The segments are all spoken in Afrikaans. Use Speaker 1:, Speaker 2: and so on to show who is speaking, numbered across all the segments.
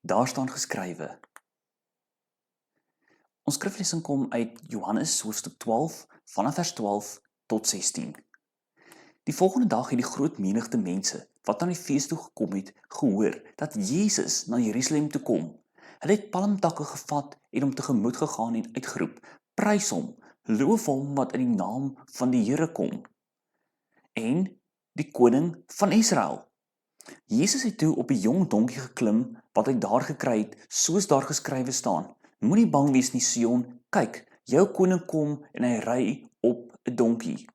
Speaker 1: Daar staan geskrywe. Ons skriflesing kom uit Johannes hoofstuk 12 vanaf vers 12 tot 16. Die volgende dag het die groot menigte mense wat aan die fees toe gekom het, gehoor dat Jesus na Jerusalem toe kom. Hulle het palmtakke gevat en hom tegemoet gegaan en uitgeroep: Prys hom, loof hom wat in die naam van die Here kom, en die koning van Israel. Jesus het toe op 'n jong donkie geklim wat hy daar gekry het, soos daar geskrywe staan: Moenie bang wees nie, Sion, kyk, jou koning kom en hy ry op 'n donkie.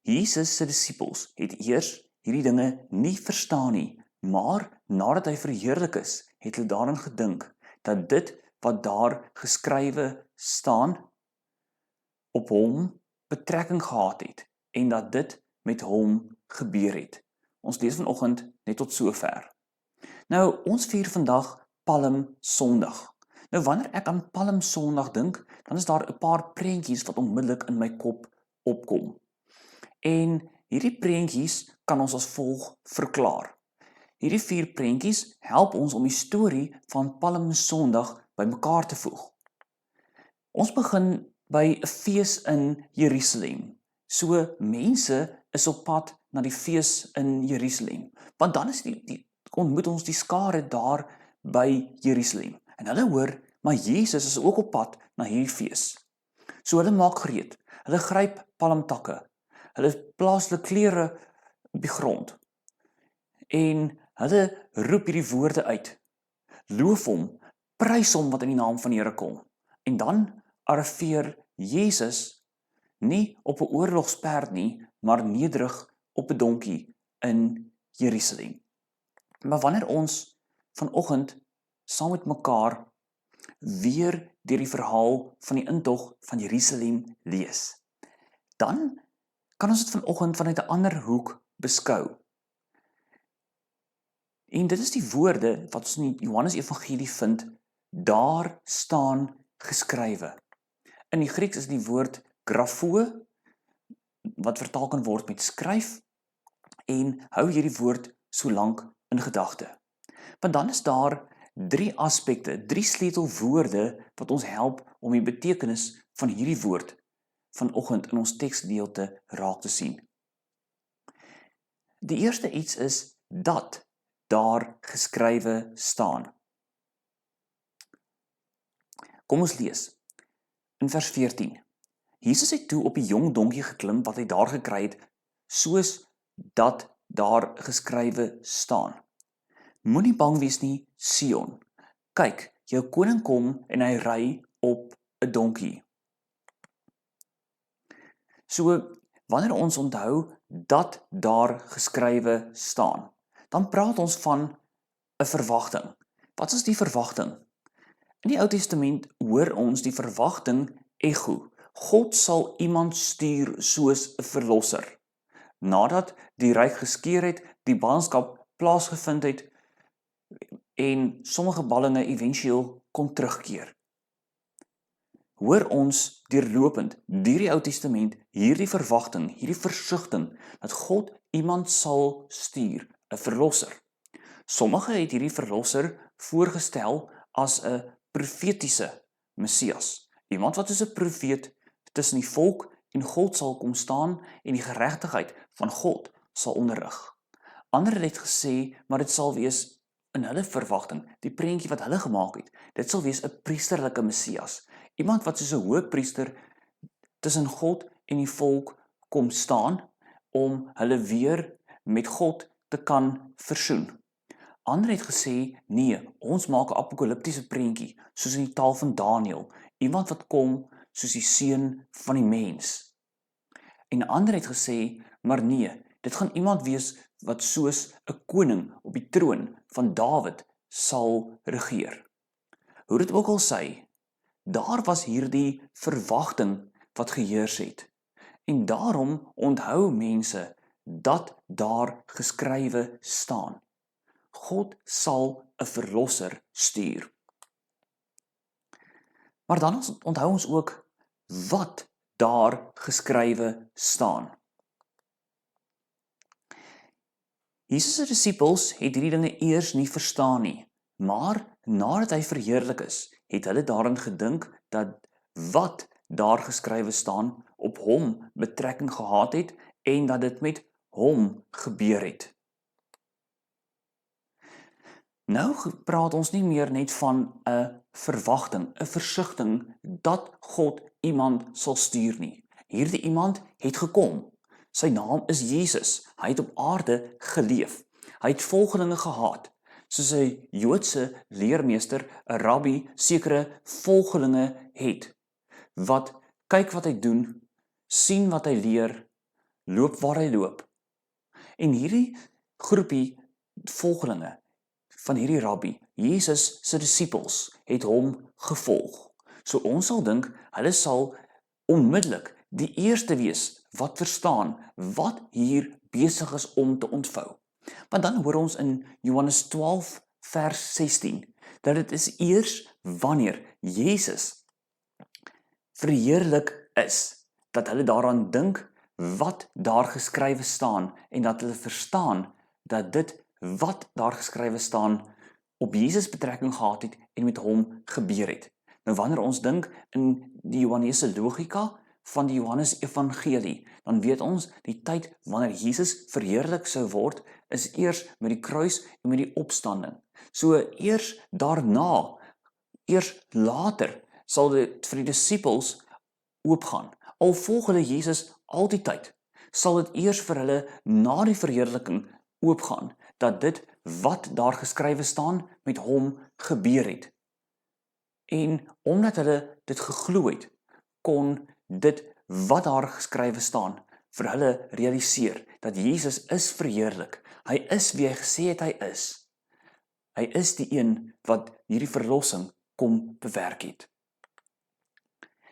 Speaker 1: Jesus se disippels het eers hierdie dinge nie verstaan nie, maar nadat hy verheerlik is, het hulle daaraan gedink dat dit wat daar geskrywe staan op hom betrekking gehad het en dat dit met hom gebeur het. Ons lees vanoggend net tot sover. Nou, ons vier vandag Palm Sondag. Nou, wanneer ek aan Palm Sondag dink, dan is daar 'n paar prentjies wat onmiddellik in my kop opkom. En hierdie prentjies kan ons as volg verklaar. Hierdie 4 prentjies help ons om die storie van Palm Sondag bymekaar te voeg. Ons begin by 'n fees in Jerusalem. So mense is op pad na die fees in Jerusalem, want dan is ontmoet ons die skare daar by Jerusalem. En hulle hoor, maar Jesus is ook op pad na hierdie fees. So hulle maak gereed. Hulle gryp palmtakke. Hulle plaas hulle klere op die grond. En hulle roep hierdie woorde uit: Loof hom, prys hom wat in die naam van die Here kom. En dan arriveer Jesus nie op 'n oorlogsperd nie, maar nederig op 'n donkie in Jerusalem. Maar wanneer ons vanoggend saam met mekaar weer deur die verhaal van die intog van Jerusalem lees, dan kan ons dit vanoggend vanuit 'n ander hoek beskou. En dit is die woorde wat ons in die Johannes Evangelie vind: Daar staan geskrywe. In die Grieks is die woord grafo, wat vertaal kan word met skryf, en hou hierdie woord so lank in gedagte. Want dan is daar 3 aspekte, 3 sleutelwoorde wat ons help om die betekenis van hierdie woord vanoggend in ons teksgedeelte raak te sien. Die eerste iets is dat daar geskrywe staan. Kom ons lees. In vers 14. Jesus het toe op 'n jong donkie geklim wat hy daar gekry het, soos dat daar geskrywe staan: Moenie bang wees nie, Sion. Kyk, jou koning kom en hy ry op 'n donkie. So, wanneer ons onthou dat daar geskrywe staan, dan praat ons van 'n verwagting. Wat is die verwagting? In die Ou Testament hoor ons die verwagting ego. God sal iemand stuur soos 'n verlosser. Nadat die ryk geskeur het, die ballingskap plaasgevind het en sommige ballinge éventueel kon terugkeer. Hoor ons deurlopend deur die Ou Testament hierdie verwagting, hierdie versigtiging dat God iemand sal stuur, 'n verlosser. Sommige het hierdie verlosser voorgestel as 'n profetiese Messias, iemand wat soos 'n profeet tussen die volk en God sal kom staan en die geregtigheid van God sal onderrig. Ander het gesê, maar dit sal wees in hulle verwagting, die prentjie wat hulle gemaak het, dit sal wees 'n priesterlike Messias, iemand wat soos 'n hoëpriester tussen God en die volk kom staan om hulle weer met God te kan versoen. Ander het gesê, nee, ons maak 'n apokaliptiese prentjie, soos in die taal van Daniël, iemand wat kom soos die seun van die mens. En ander het gesê, maar nee, dit gaan iemand wees wat soos 'n koning op die troon van Dawid sal regeer. Hoe dit ook al sy, daar was hierdie verwagting wat geheers het. En daarom onthou mense dat daar geskrywe staan: God sal 'n verlosser stuur. Maar dan onthou ons ook wat daar geskrywe staan. Jesus se disippels het hierdie dinge eers nie verstaan nie, Maar nadat hy verheerlik is, het hulle daarin gedink dat wat daar geskrywe staan op hom betrekking gehad het en dat dit met hom gebeur het. Nou praat ons nie meer net van 'n verwagting, 'n versigtiging dat God iemand sal stuur nie. Hierdie iemand het gekom. Sy naam is Jesus. Hy het op aarde geleef. Hy het volgelinge gehad, soos 'n Joodse leermeester, 'n rabbi, sekere volgelinge het, wat kyk wat hy doen, sien wat hy leer, loop waar hy loop. En hierdie groepie volgelinge van hierdie rabbi, Jesus se disippels, het hom gevolg. So ons sal dink, hulle sal onmiddellik die eerste wees wat verstaan wat hier besig is om te ontvou. Want dan hoor ons in Johannes 12 vers 16, dat dit is eers wanneer Jesus verheerlik is, dat hulle daaraan dink wat daar geskrywe staan en dat hulle verstaan dat dit wat daar geskrywe staan op Jesus betrekking gehad het en met hom gebeur het. Nou wanneer ons dink in die Johannese logika van die Johannes Evangelie, dan weet ons die tyd wanneer Jesus verheerlik sou word, is eers met die kruis en met die opstanding. So eers daarna, eers later, sal dit vir die disippels oopgaan. Al volg hulle Jesus al die tyd, sal dit eers vir hulle na die verheerliking oopgaan, dat dit wat daar geskrywe staan met hom gebeur het. En omdat hulle dit geglo het, kon dit wat daar geskrywe staan vir hulle realiseer dat Jesus is verheerlik. Hy is wie hy gesê het hy is. Hy is die een wat hierdie verlossing kom bewerk het.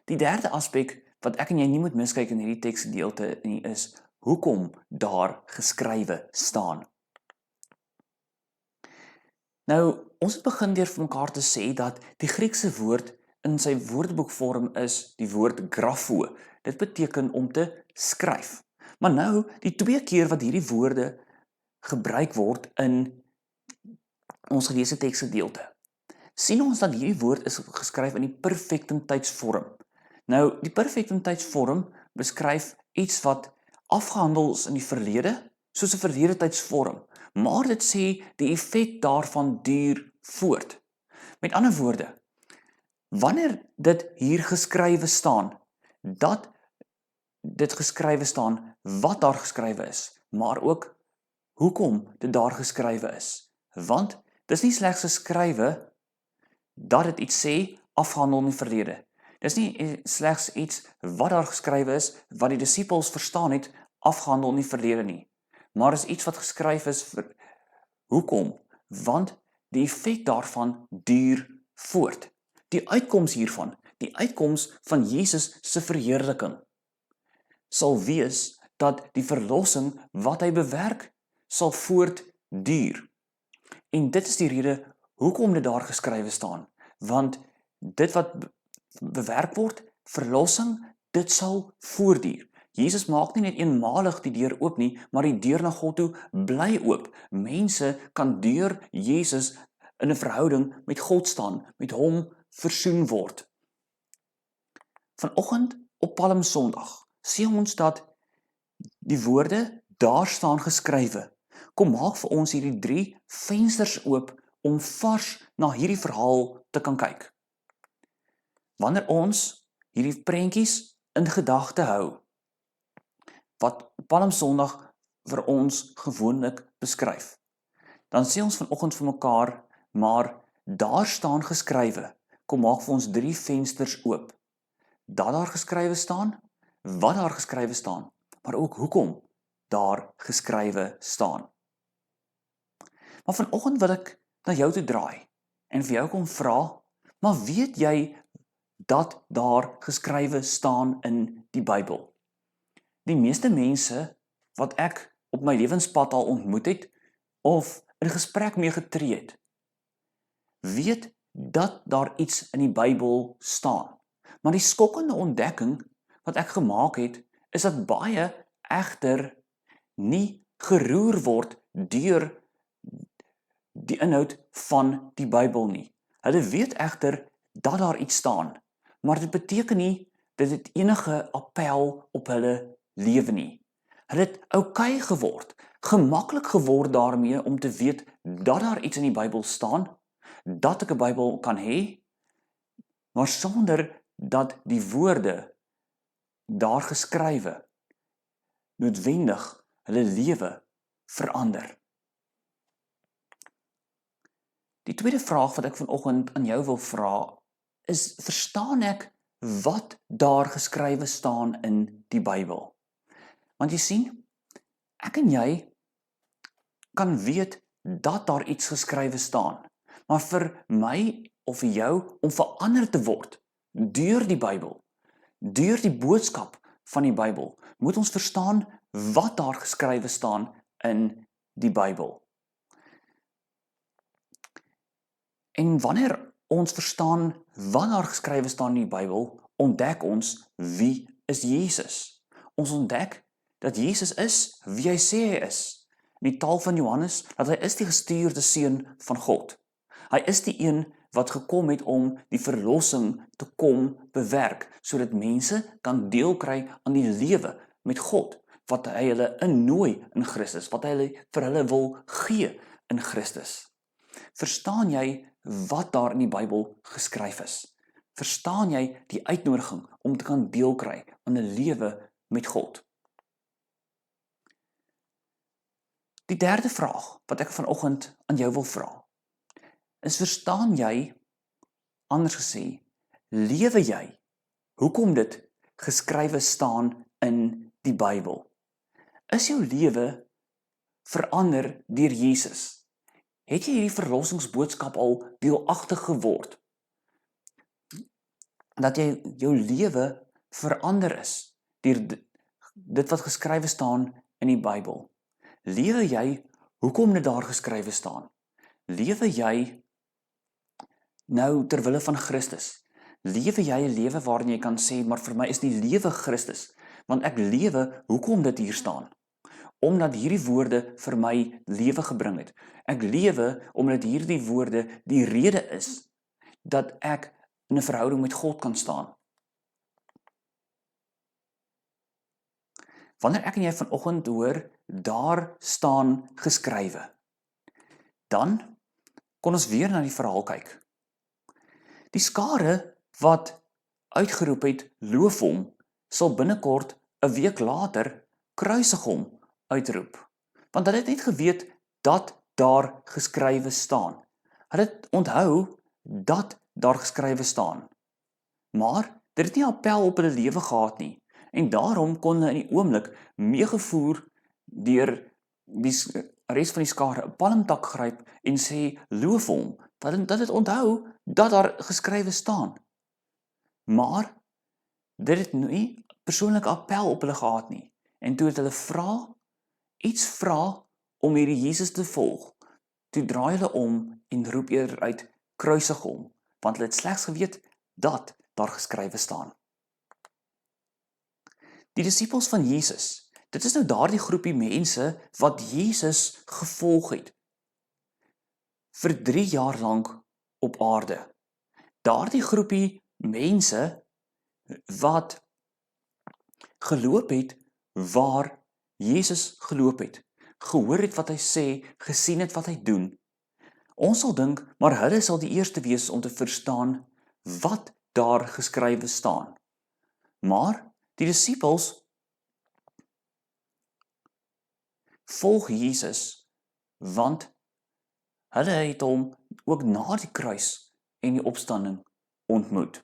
Speaker 1: Die derde aspek wat ek en jy nie moet miskyk in hierdie teksgedeelte nie is hoekom daar geskrywe staan. Nou, ons het begin deur vir mekaar te sê dat die Griekse woord in sy woordeboekvorm is die woord grafo. Dit beteken om te skryf. Maar nou, die twee keer wat hierdie woorde gebruik word in ons geleesde teksgedeelte, sien ons dat hierdie woord is geskryf in die perfektimiteitsvorm. Nou, die perfektimiteitsvorm beskryf iets wat afgehandel is in die verlede, soos 'n verlede tydsvorm, maar dit sê die effek daarvan duur voort. Met ander woorde, wanneer dit hier geskrywe staan, dat dit geskrywe staan wat daar geskrywe is, maar ook hoekom dit daar geskrywe is. Want dis nie slegs geskrywe dat dit iets sê afgehandel in die verlede. Dis nie slegs iets wat daar geskrywe is wat die disippels verstaan het afgehandel in die verlede nie. Maar is iets wat geskryf is vir hoekom? Want die effek daarvan duur voort. Die uitkoms hiervan, die uitkoms van Jesus se verheerliking, sal wees dat die verlossing wat hy bewerk, sal voortduur. En dit is die rede hoekom dit daar geskrywe staan, want dit wat bewerk word, verlossing, dit sal voortduur. Jesus maak nie net eenmalig die deur oop nie, maar die deur na God toe bly oop. Mense kan deur Jesus in 'n verhouding met God staan, met hom versoen word. Vanoggend op Palm Sondag sien ons dat die woorde daar staan geskrywe. Kom maak vir ons hierdie 3 vensters oop om vars na hierdie verhaal te kan kyk. Wanneer ons hierdie prentjies in gedagte hou, wat Palm Sondag vir ons gewoonlik beskryf, dan sê ons vanoggend vir mekaar, maar daar staan geskrywe. Kom maak vir ons 3 vensters oop. Dat daar geskrywe staan, wat daar geskrywe staan, maar ook hoekom daar geskrywe staan. Maar vanoggend wil ek na jou toe draai en vir jou kom vra, maar weet jy dat daar geskrywe staan in die Bybel? Die meeste mense wat ek op my lewenspad al ontmoet het of in gesprek mee getree het, weet dat daar iets in die Bybel staan. Maar die skokkende ontdekking wat ek gemaak het, is dat baie egter nie geroer word deur die inhoud van die Bybel nie. Hulle weet egter dat daar iets staan, maar dit beteken nie dat dit enige appel op hulle lewe nie. Hulle het oukei geword, gemaklik geword daarmee om te weet dat daar iets in die Bybel staan, dat ek 'n Bybel kan hê, maar sonder dat die woorde daar geskrywe noodwendig hulle lewe verander. Die tweede vraag wat ek vanoggend aan jou wil vra is, verstaan ek wat daar geskrywe staan in die Bybel? Want jy sien, ek en jy kan weet dat daar iets geskrywe staan, maar vir my of vir jou om verander te word deur die Bybel, deur die boodskap van die Bybel, moet ons verstaan wat daar geskrywe staan in die Bybel. En wanneer ons verstaan wat daar geskrywe staan in die Bybel, ontdek ons wie is Jesus. Ons ontdek dat Jesus is wie hy sê hy is. In die taal van Johannes, dat hy is die gestuurde seun van God. Hy is die een wat gekom het om die verlossing te kom bewerk, sodat mense kan deel kry aan die lewe met God, wat hy hulle innooi in Christus, wat hy vir hulle wil gee in Christus. Verstaan jy wat daar in die Bybel geskryf is? Verstaan jy die uitnodiging om te kan deel kry aan 'n lewe met God? Die derde vraag wat ek vanoggend aan jou wil vra, is verstaan jy, anders gesê, lewe jy hoekom dit geskrywe staan in die Bybel? Is jou lewe verander deur Jesus? Het jy hierdie verlossingsboodskap al deelagtig geword? Dat jy jou lewe verander is deur dit wat geskrywe staan in die Bybel? Lewe jy hoekom dit daar geskrywe staan? Lewe jy nou ter wille van Christus? Lewe jy 'n lewe waarin jy kan sê, maar vir my is die lewe Christus, want ek lewe hoekom dit hier staan? Omdat hierdie woorde vir my lewe gebring het. Ek lewe omdat hierdie woorde die rede is dat ek in 'n verhouding met God kan staan. Wanneer ek en jy vanoggend hoor, daar staan geskrywe, dan kon ons weer na die verhaal kyk. Die skare wat uitgeroep het, loof hom, sal binnekort 'n week later kruisig hom uitroep. Want hulle het net geweet dat daar geskrywe staan. Hulle het onthou dat daar geskrywe staan. Maar dit het nie appel op hulle lewe gehad nie. En daarom kon hulle in die oomblik meegevoer deur die res van die skare 'n palmtak gryp en sê loof hom, want dit het onthou dat daar geskrywe staan. Maar dit het nie persoonlike appel op hulle gehad nie. En toe het hulle iets vra om hierdie Jesus te volg, toe draai hulle om en roep eerder uit kruisig hom, want hulle het slegs geweet dat daar geskrywe staan. Die disippels van Jesus, dit is nou daardie groepie mense wat Jesus gevolg het vir 3 jaar lank op aarde. Daardie groepie mense wat geloop het waar Jesus geloop het, gehoor het wat hy sê, gesien het wat hy doen. Ons sal dink, maar hulle sal die eerste wees om te verstaan wat daar geskrywe staan. Maar die disippels volg Jesus, want hulle het hom ook na die kruis en die opstanding ontmoet.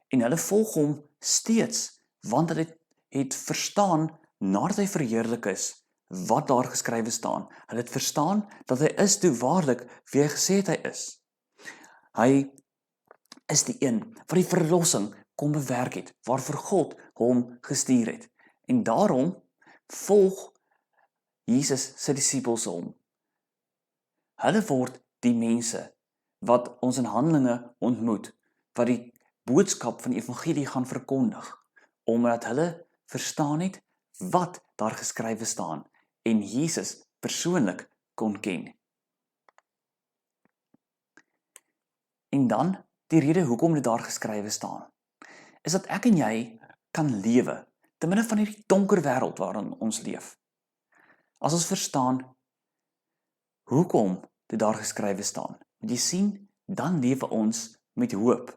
Speaker 1: En hulle volg hom steeds, want hulle het verstaan, nadat hy verheerlik is, wat daar geskrywe staan. Hulle het verstaan dat hy is toe waarlik wie hy gesê het hy is. Hy is die een wat die verlossing kom bewerk het, waarvoor God hom gestuur het. En daarom volg Jesus sy disippels hom. Hulle word die mense wat ons in Handelinge ontmoet, wat die boodskap van die evangelie gaan verkondig, omdat hulle verstaan het wat daar geskrywe staan en Jesus persoonlik kon ken. En dan, die rede hoekom dit daar geskrywe staan, is dat ek en jy kan lewe, te midde van hierdie donker wêreld waarin ons leef. As ons verstaan hoekom dit daar geskrywe staan, want jy sien, dan lewe ons met hoop.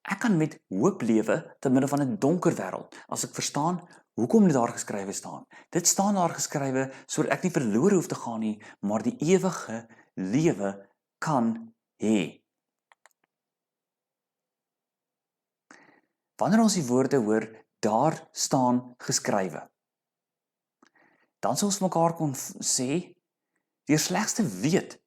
Speaker 1: Ek kan met hoop lewe te midde van 'n donker wêreld, as ek verstaan hoekom dit daar geskrywe staan. Dit staan daar geskrywe sodat ek nie verlore hoef te gaan nie, maar die ewige lewe kan hê. Wanneer ons die woorde hoor, daar staan geskrywe, dan sal ons mekaar kon sê, deur slegs te weet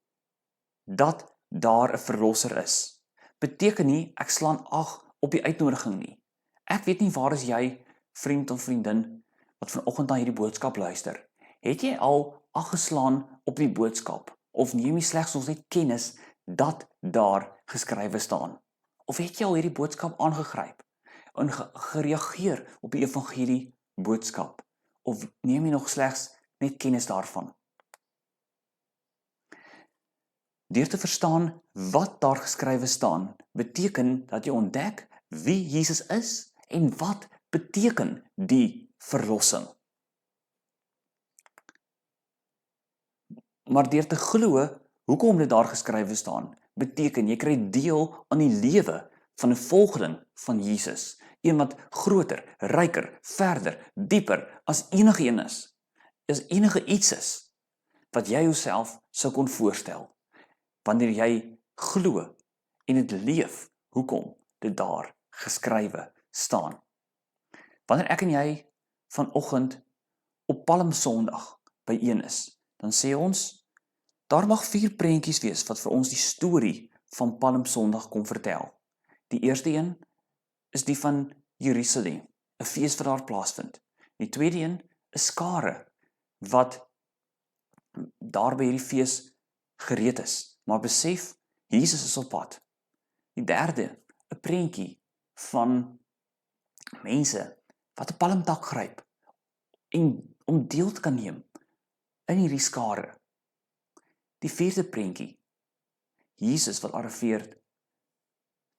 Speaker 1: dat daar 'n verlosser is, beteken nie ek slaan ag op die uitnodiging nie. Ek weet nie waar is jy, vriend of vriendin, wat vanoggend na hierdie boodskap luister. Het jy al ag geslaan op die boodskap, of neem jy slegs ons net kennis dat daar geskrywe staan? Of het jy al hierdie boodskap aangegryp en gereageer op die evangelie boodskap? Of neem jy nog slegs net kennis daarvan? Deur te verstaan wat daar geskrywe staan, beteken dat jy ontdek wie Jesus is en wat beteken die verlossing. Maar deur te glo hoekom dit daar geskrywe staan, beteken jy kry deel aan die lewe van 'n volgeling van Jesus, een wat groter, ryker, verder, dieper as enige een is enige iets is wat jy jouself sou kon voorstel, wanneer jy glo en dit leef hoekom dit daar geskrywe staan. Wanneer ek en jy vanoggend op Palm Sondag byeen is, dan sê ons, daar mag 4 prentjies wees wat vir ons die storie van Palm Sondag kom vertel. Die eerste een is die van Jerusalem, 'n fees wat daar plaasvind. Die tweede een is skare wat daar by hierdie fees gereed is, maar besef, Jesus is op pad. Die derde, 'n prentjie van mense wat 'n palmtak gryp en om deel te kan neem in hierdie skare. Die vierde prentjie, Jesus wat arriveer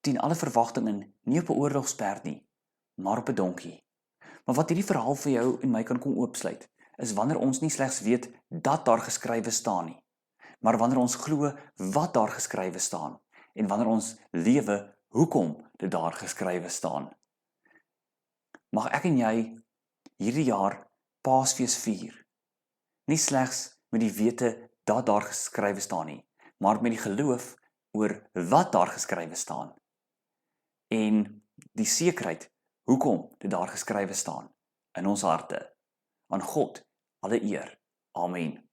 Speaker 1: teen alle verwagtinge, nie op 'n oorlogsperd nie, maar op 'n donkie. Maar wat hierdie verhaal vir jou en my kan kom oopsluit, is wanneer ons nie slegs weet dat daar geskrywe staan nie, maar wanneer ons glo wat daar geskrywe staan, en wanneer ons lewe hoekom dit daar geskrywe staan. Mag ek en jy hierdie jaar Paasfees vier, nie slegs met die wete dat daar geskrywe staan nie, maar met die geloof oor wat daar geskrywe staan, en die sekerheid hoekom dit daar geskrywe staan in ons harte. Aan God alle eer. Amen.